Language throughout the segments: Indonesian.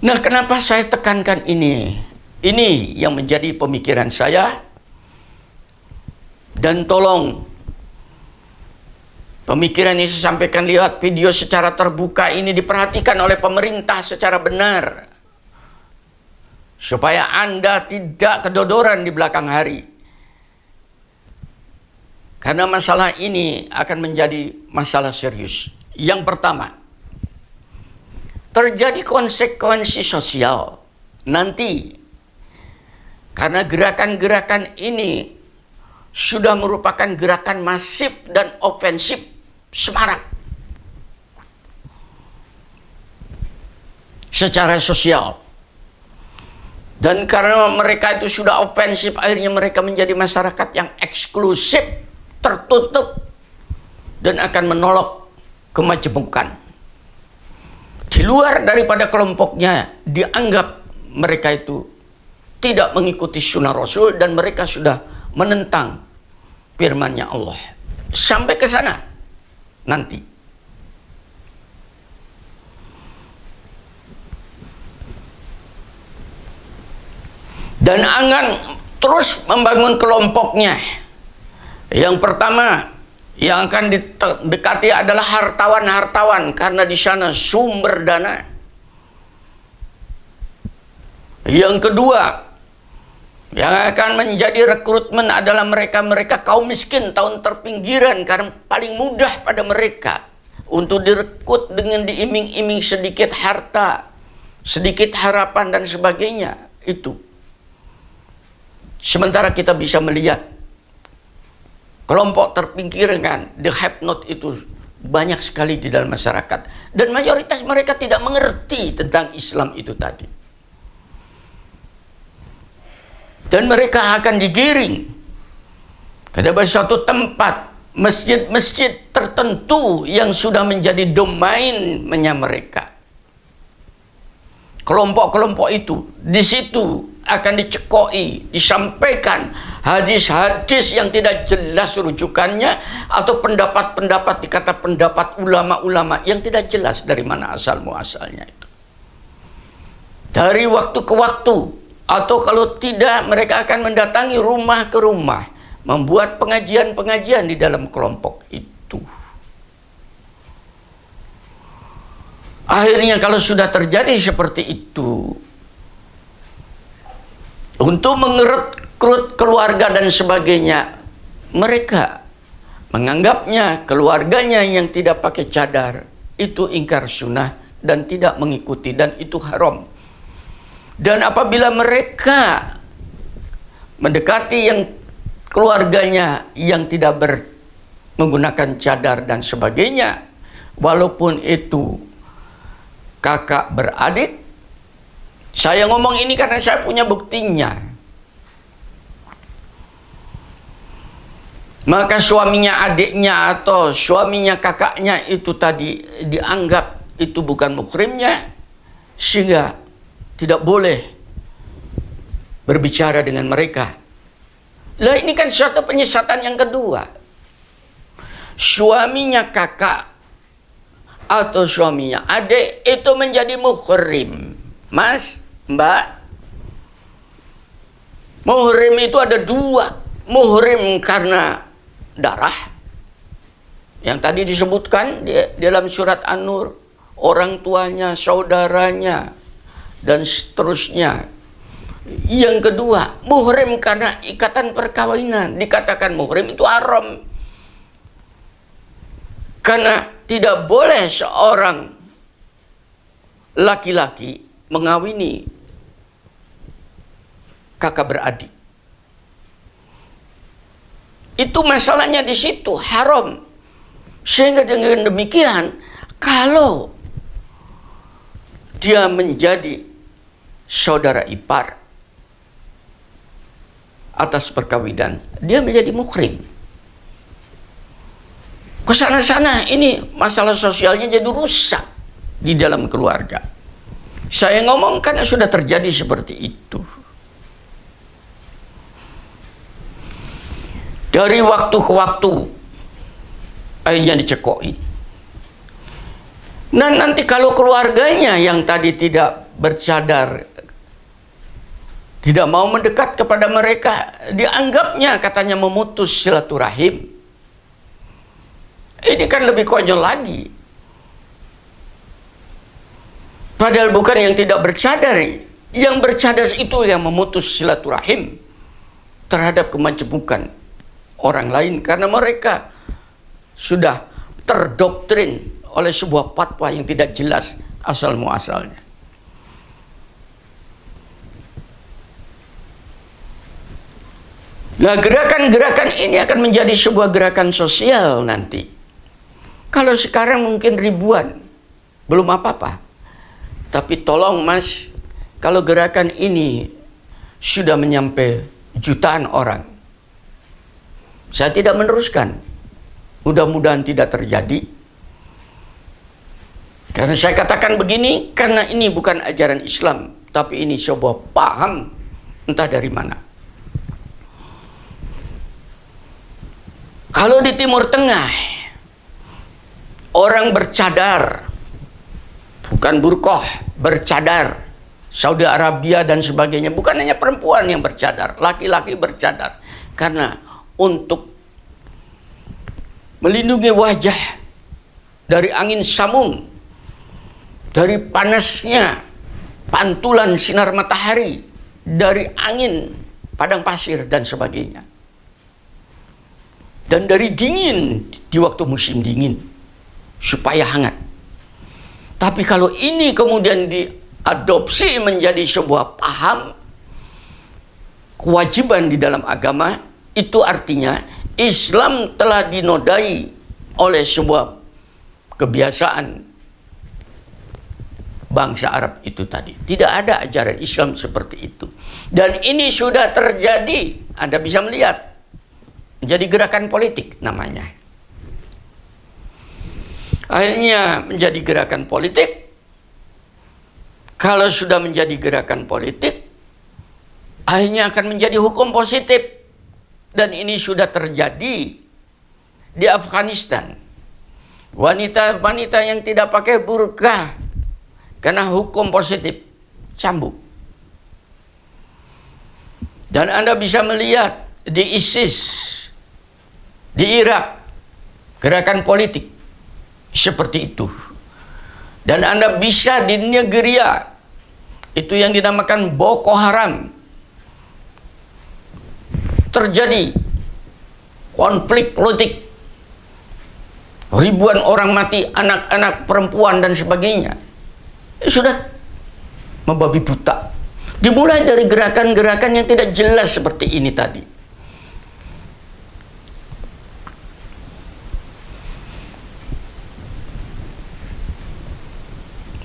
Nah, kenapa saya tekankan ini? Ini yang menjadi pemikiran saya. Dan tolong, pemikiran ini saya sampaikan lewat video secara terbuka ini diperhatikan oleh pemerintah secara benar. Supaya Anda tidak kedodoran di belakang hari. Karena masalah ini akan menjadi masalah serius. Yang pertama, terjadi konsekuensi sosial nanti. Karena gerakan-gerakan ini sudah merupakan gerakan masif dan ofensif semarak secara sosial. Dan karena mereka itu sudah ofensif, akhirnya mereka menjadi masyarakat yang eksklusif, tertutup, dan akan menolak kemajemukan. Di luar daripada kelompoknya, dianggap mereka itu tidak mengikuti sunnah Rasul, dan mereka sudah menentang firman-Nya Allah. Sampai ke sana nanti. Dan akan terus membangun kelompoknya. Yang pertama yang akan didekati adalah hartawan-hartawan, karena di sana sumber dana. Yang kedua yang akan menjadi rekrutmen adalah mereka-mereka kaum miskin, tahun terpinggiran, karena paling mudah pada mereka untuk direkrut dengan diiming-iming sedikit harta, sedikit harapan dan sebagainya. Itu. Sementara kita bisa melihat kelompok terpinggirkan, the have not, itu banyak sekali di dalam masyarakat. Dan mayoritas mereka tidak mengerti tentang Islam itu tadi. Dan mereka akan digiring ke suatu tempat, masjid-masjid tertentu yang sudah menjadi domainnya mereka. Kelompok-kelompok itu di situ akan dicekoi, disampaikan hadis-hadis yang tidak jelas rujukannya, atau pendapat-pendapat, dikata pendapat ulama-ulama yang tidak jelas dari mana asal-muasalnya itu. Dari waktu ke waktu, atau kalau tidak mereka akan mendatangi rumah ke rumah, membuat pengajian-pengajian di dalam kelompok itu. Akhirnya kalau sudah terjadi seperti itu, untuk merekrut keluarga dan sebagainya, mereka menganggapnya keluarganya yang tidak pakai cadar itu ingkar sunnah dan tidak mengikuti, dan itu haram. Dan apabila mereka mendekati yang keluarganya yang tidak menggunakan cadar dan sebagainya, walaupun itu kakak beradik, saya ngomong ini karena saya punya buktinya. Maka suaminya adiknya atau suaminya kakaknya itu tadi dianggap itu bukan muhrimnya, sehingga tidak boleh berbicara dengan mereka. Lah, ini kan suatu penyesatan yang kedua. Suaminya kakak atau suaminya adik itu menjadi muhrim. Mas, Mbak, muhrim itu ada dua. Muhrim karena darah, yang tadi disebutkan di dalam surat An-Nur, orang tuanya, saudaranya, dan seterusnya. Yang kedua, muhrim karena ikatan perkawinan. Dikatakan muhrim itu haram, karena tidak boleh seorang laki-laki mengawini kakak beradik. Itu masalahnya di situ, haram. Sehingga dengan demikian, kalau dia menjadi saudara ipar atas perkawinan, dia menjadi muhrim. Kesana-sana ini masalah sosialnya jadi rusak di dalam keluarga. Saya ngomong karena sudah terjadi seperti itu. Dari waktu ke waktu akhirnya dicekoi. Nah, nanti kalau keluarganya yang tadi tidak bercadar, tidak mau mendekat kepada mereka, dianggapnya katanya memutus silaturahim. Ini kan lebih konyol lagi. Padahal bukan yang tidak bercadar, yang bercadar itu yang memutus silaturahim terhadap kemajemukan orang lain, karena mereka sudah terdoktrin oleh sebuah fatwa yang tidak jelas asal muasalnya. Nah, gerakan-gerakan ini akan menjadi sebuah gerakan sosial nanti. Kalau sekarang mungkin ribuan, belum apa-apa. Tapi tolong Mas, kalau gerakan ini sudah menyampai jutaan orang, saya tidak meneruskan. Mudah-mudahan tidak terjadi. Karena saya katakan begini, karena ini bukan ajaran Islam, tapi ini sebuah paham entah dari mana. Kalau di Timur Tengah orang bercadar, bukan burqah, bercadar, Saudi Arabia dan sebagainya, bukan hanya perempuan yang bercadar, laki-laki bercadar, karena untuk melindungi wajah dari angin sambung, dari panasnya pantulan sinar matahari, dari angin padang pasir dan sebagainya, dan dari dingin di waktu musim dingin supaya hangat. Tapi kalau ini kemudian diadopsi menjadi sebuah paham kewajiban di dalam agama, itu artinya Islam telah dinodai oleh sebuah kebiasaan bangsa Arab itu tadi. Tidak ada ajaran Islam seperti itu. Dan ini sudah terjadi, Anda bisa melihat, menjadi gerakan politik namanya. Akhirnya menjadi gerakan politik. Kalau sudah menjadi gerakan politik, akhirnya akan menjadi hukum positif. Dan ini sudah terjadi di Afghanistan. Wanita-wanita yang tidak pakai burqa karena hukum positif cambuk. Dan Anda bisa melihat di ISIS, di Irak, gerakan politik seperti itu. Dan Anda bisa di Nigeria, itu yang dinamakan Boko Haram, terjadi konflik politik, ribuan orang mati, anak-anak, perempuan dan sebagainya. Sudah membabi buta. Dimulai dari gerakan-gerakan yang tidak jelas seperti ini tadi.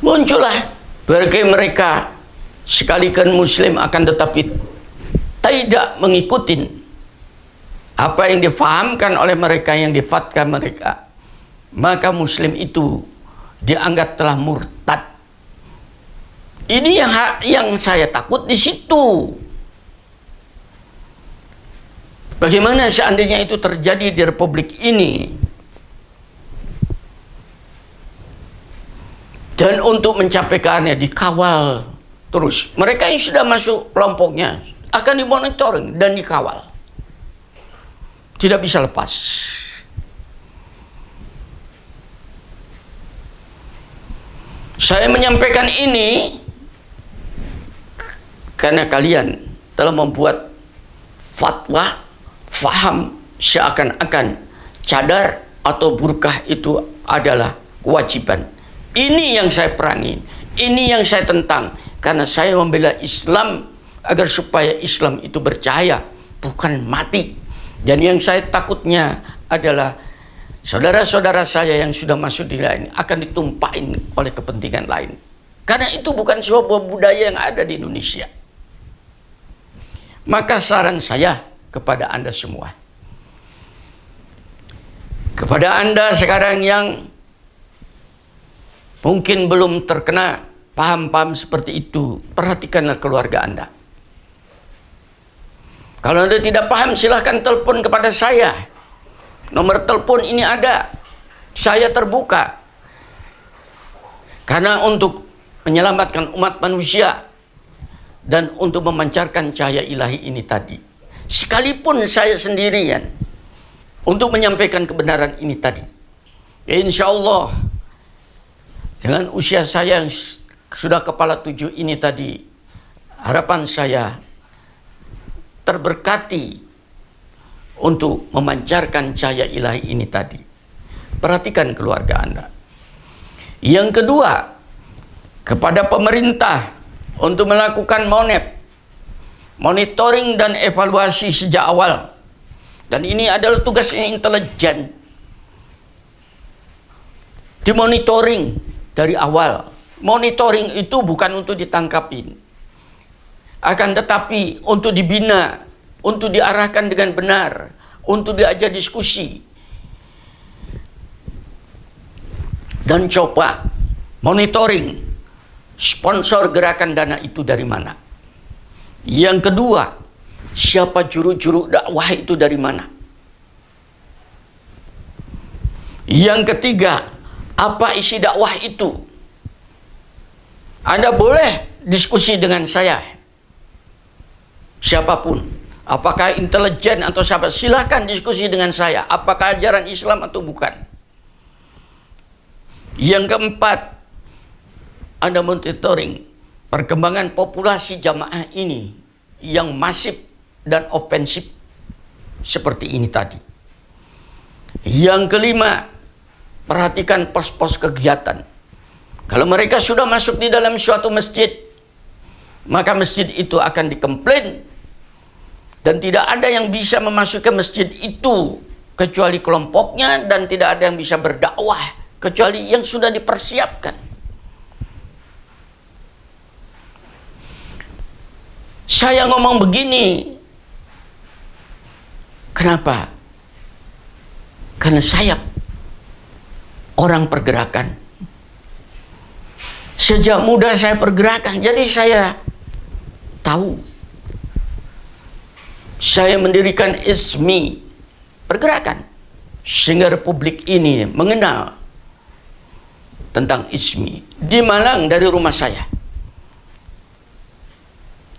Muncullah berbagai mereka sekalikan Muslim akan tetapi tidak mengikuti apa yang difahamkan oleh mereka, yang difatkan mereka, maka Muslim itu dianggap telah murtad. Ini yang saya takut di situ. Bagaimana seandainya itu terjadi di Republik ini? Dan untuk mencapai keannya dikawal terus. Mereka yang sudah masuk kelompoknya akan dimonitoring dan dikawal. Tidak bisa lepas. Saya menyampaikan ini karena kalian telah membuat fatwa, faham seakan-akan cadar atau burqah itu adalah kewajiban. Ini yang saya perangi, ini yang saya tentang, karena saya membela Islam agar supaya Islam itu bercahaya, bukan mati. Dan yang saya takutnya adalah saudara-saudara saya yang sudah masuk di lain akan ditumpahin oleh kepentingan lain. Karena itu bukan sebuah budaya yang ada di Indonesia. Maka saran saya kepada Anda semua, kepada Anda sekarang yang mungkin belum terkena paham-paham seperti itu, perhatikanlah keluarga Anda. Kalau Anda tidak paham, silahkan telepon kepada saya. Nomor telepon ini ada. Saya terbuka. Karena untuk menyelamatkan umat manusia, dan untuk memancarkan cahaya ilahi ini tadi. Sekalipun saya sendirian untuk menyampaikan kebenaran ini tadi, ya insya Allah dengan usia saya yang sudah kepala 7 ini tadi, harapan saya terberkati untuk memancarkan cahaya ilahi ini tadi. Perhatikan keluarga Anda. Yang kedua, kepada pemerintah untuk melakukan monitoring dan evaluasi sejak awal. Dan ini adalah tugasnya intelijen. Dimonitoring dari awal. Monitoring itu bukan untuk ditangkapin, akan tetapi untuk dibina, untuk diarahkan dengan benar, untuk diajak diskusi. Dan coba monitoring sponsor gerakan dana itu dari mana. Yang kedua, siapa juru-juru dakwah itu dari mana. Yang ketiga, apa isi dakwah itu. Anda boleh diskusi dengan saya, siapapun, apakah intelijen atau siapa, silahkan diskusi dengan saya, apakah ajaran Islam atau bukan. Yang keempat, Anda monitoring perkembangan populasi jamaah ini yang masif dan ofensif seperti ini tadi. Yang kelima, perhatikan pos-pos kegiatan. Kalau mereka sudah masuk di dalam suatu masjid, maka masjid itu akan dikomplain, dan tidak ada yang bisa memasuki masjid itu kecuali kelompoknya, dan tidak ada yang bisa berdakwah kecuali yang sudah dipersiapkan. Saya ngomong begini, kenapa? Karena saya orang pergerakan. Sejak muda saya pergerakan, jadi saya tahu. Saya mendirikan ISMI, pergerakan, sehingga Republik ini mengenal tentang ISMI. Di Malang dari rumah saya.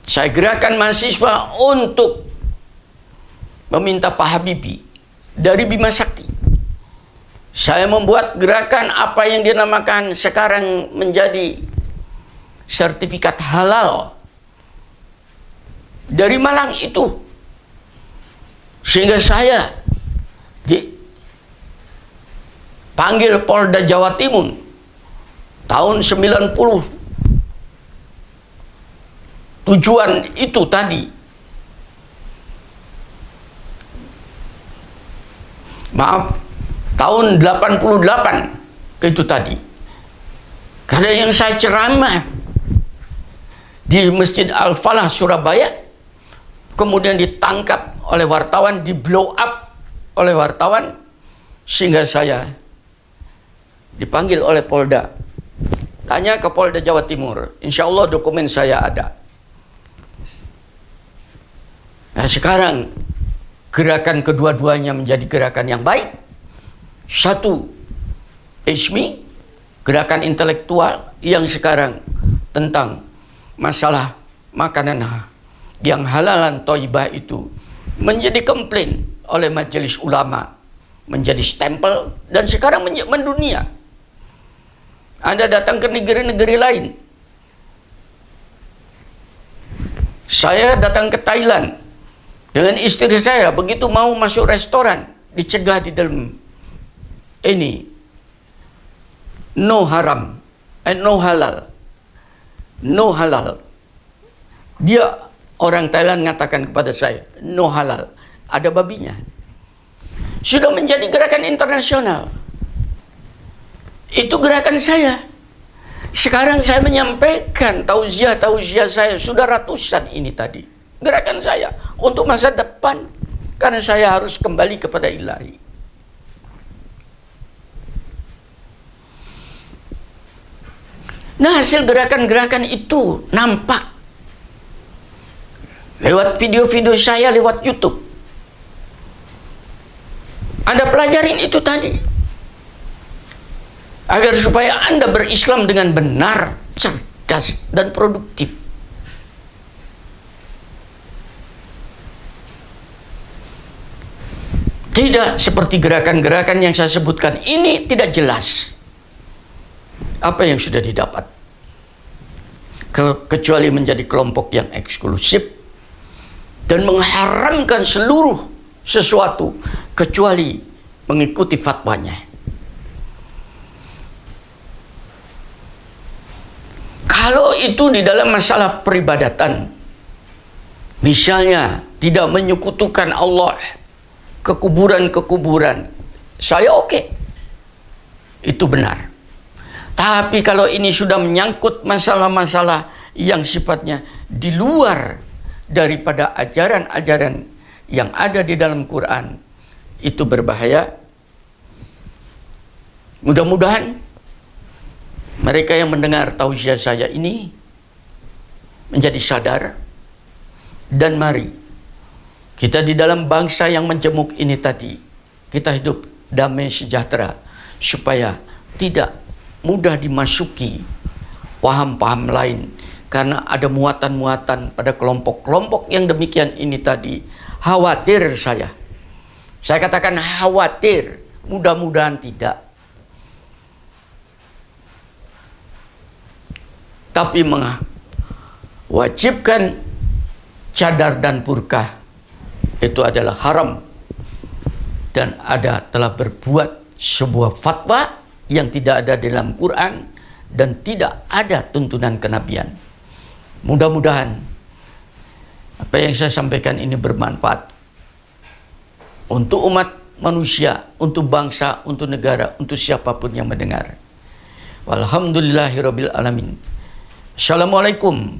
Saya gerakan mahasiswa untuk meminta Pak Habibie dari Bima Sakti. Saya membuat gerakan apa yang dinamakan sekarang menjadi sertifikat halal dari Malang itu. Sehingga saya dipanggil Polda Jawa Timur tahun 90. Tujuan itu tadi, maaf, tahun 88 itu tadi. Karena yang saya ceramah di Masjid Al-Falah Surabaya, kemudian ditangkap oleh wartawan, di blow up oleh wartawan, sehingga saya dipanggil oleh Polda. Tanya ke Polda Jawa Timur, insya Allah dokumen saya ada. Nah sekarang gerakan kedua-duanya menjadi gerakan yang baik. Satu, ISMI, gerakan intelektual yang sekarang tentang masalah makanan yang halalan thayyibah itu menjadi komplain oleh majelis ulama, menjadi stempel, dan sekarang mendunia. Anda datang ke negeri-negeri lain. Saya datang ke Thailand dengan istri saya, begitu mau masuk restoran dicegah di dalam ini no haram and no halal, no halal. Dia orang Thailand mengatakan kepada saya no halal, ada babinya. Sudah menjadi gerakan internasional. Itu gerakan saya. Sekarang saya menyampaikan tauziah saya sudah ratusan ini tadi. Gerakan saya untuk masa depan, karena saya harus kembali kepada ilahi. Nah, hasil gerakan-gerakan itu nampak lewat video-video saya lewat YouTube. Anda pelajarin itu tadi, agar supaya Anda berislam dengan benar, cerdas dan produktif. Tidak seperti gerakan-gerakan yang saya sebutkan ini, tidak jelas apa yang sudah didapat, kecuali menjadi kelompok yang eksklusif dan mengharamkan seluruh sesuatu kecuali mengikuti fatwanya. Kalau itu di dalam masalah peribadatan, misalnya tidak menyekutukan Allah ke kuburan-kuburan, saya oke. Itu benar. Tapi kalau ini sudah menyangkut masalah-masalah yang sifatnya di luar daripada ajaran-ajaran yang ada di dalam Quran, itu berbahaya. Mudah-mudahan mereka yang mendengar tausiah saya ini menjadi sadar, dan mari kita di dalam bangsa yang menjemuk ini tadi, kita hidup damai sejahtera, supaya tidak mudah dimasuki paham-paham lain, karena ada muatan-muatan pada kelompok-kelompok yang demikian ini tadi. Khawatir saya katakan khawatir, mudah-mudahan tidak, tapi mewajibkan cadar dan burkah itu adalah haram, dan telah berbuat sebuah fatwa yang tidak ada dalam Quran dan tidak ada tuntunan kenabian. Mudah-mudahan apa yang saya sampaikan ini bermanfaat untuk umat manusia, untuk bangsa, untuk negara, untuk siapapun yang mendengar. Walhamdulillahirabbil alamin. Assalamualaikum